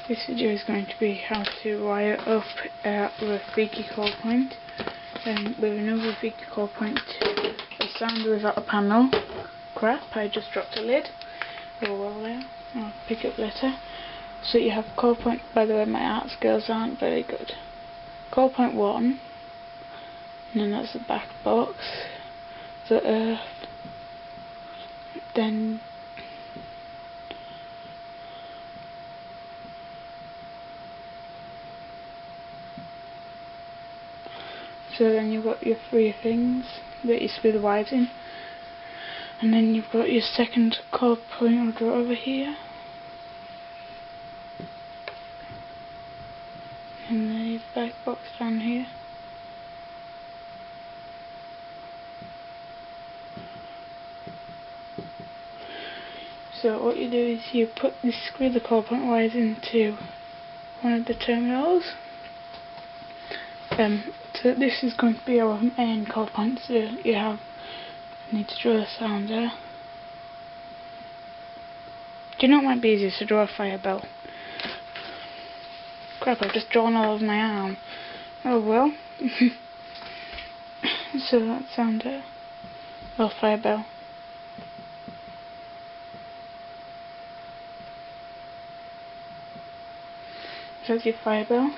This video is going to be how to wire up a Rafiki core point with another Rafiki core point to a sound without a panel. Crap, I just dropped a lid. Oh well there, I'll pick it up later. So you have core point, by the way my art skills aren't very good. Core point 1, and then that's the back box, the earth, then so then you've got your 3 things that you screw the wires in, and then you've got your second core point I'll draw over here, and the back box down here. So what you do is you screw the core point wires into one of the terminals. So this is going to be our main core point, so you need to draw the sound there. Do you know what might be easier to draw a fire bell? Crap, I've just drawn all over my arm. Oh well. So that sound there. Oh, fire bell. So that's your fire bell.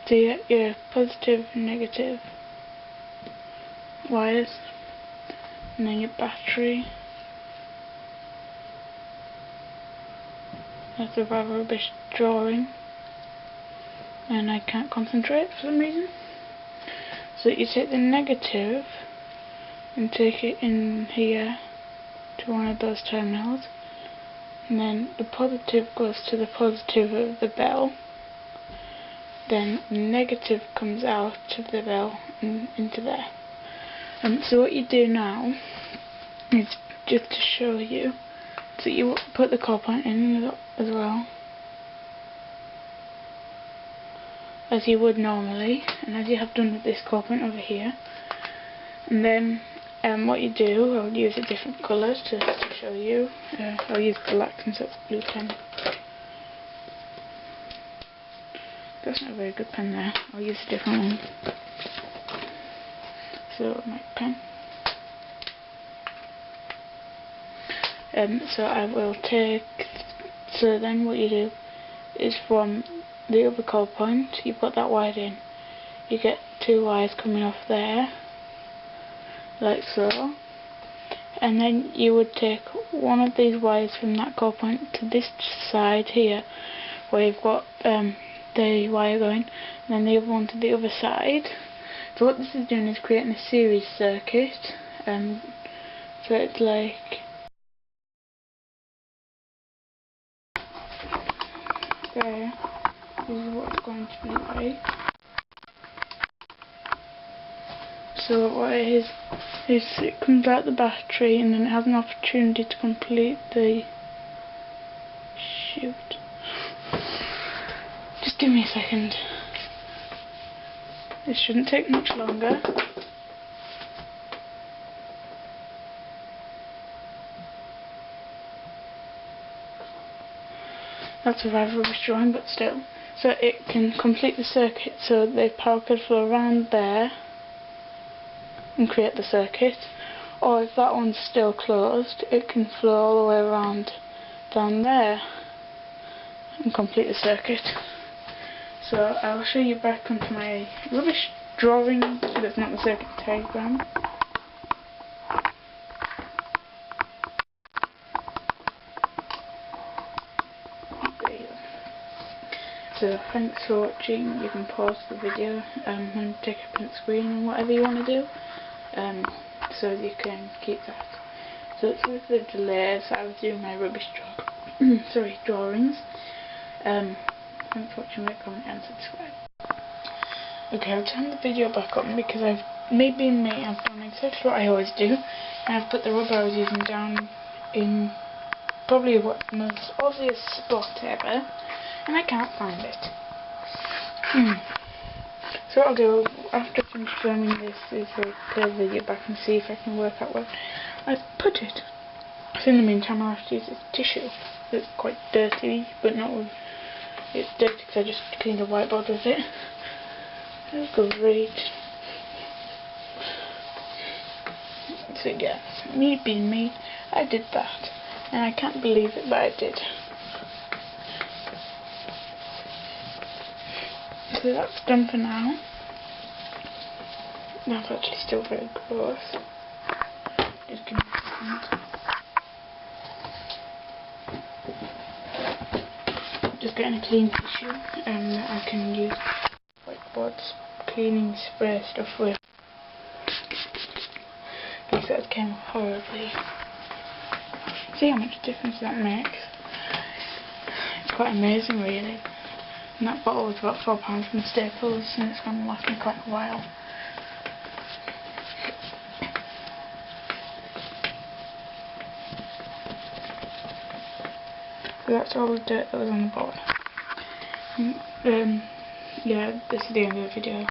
So you get your positive and negative wires, and then your battery. That's a rather rubbish drawing, and I can't concentrate for some reason. So you take the negative and take it in here to one of those terminals, and then the positive goes to the positive of the bell. Then the negative comes out of the bell and into there. So what you do now is, just to show you, so you put the core point in as well, as you would normally, and as you have done with this core point over here. And then what you do, I'll use a different colour to show you. I'll use black since that's blue pen. That's not a very good pen there. I'll use a different one. So my pen. So I will take. So then what you do is from the other core point, you put that wire in. You get 2 wires coming off there, like so. And then you would take one of these wires from that core point to this side here, where you've got the wire going, and then the other one to the other side. So what this is doing is creating a series circuit. So it's like there. This is what it's going to be like. So what it is it comes out the battery, and then it has an opportunity to complete the shoot. Just give me a second. This shouldn't take much longer. That's a rather rubbish drawing, but still. So it can complete the circuit, so the power could flow around there and create the circuit. Or if that one's still closed, it can flow all the way around down there and complete the circuit. So I'll show you back onto my rubbish drawing that's not the circuit diagram. There you go. So thanks for watching. You can pause the video and take a print screen and whatever you want to do, so you can keep that. So it's with the delays I was doing my rubbish drawings. Thanks for watching, like, comment and subscribe. Okay, I'll turn the video back on because I've done exactly what I always do, and I've put the rubber I was using down in probably what the most obvious spot ever, and I can't find it. So what I'll do after I finish filming this is I'll play the video back and see if I can work out where I put it. So in the meantime I'll have to use this tissue. It's quite dirty, but not with It's dirty because I just cleaned the whiteboard with it. That's great. So yeah, me being me, I did that. And I can't believe it, but I did. So that's done for now. That's actually still very gross. Just give me a second. Just getting a clean tissue that I can use whiteboard cleaning spray stuff with. Because that came horribly. See how much difference that makes? It's quite amazing really. And that bottle was about £4 from Staples and it's going to last me quite a while. So that's all the dirt that was on the board. Yeah, this is the end of the video.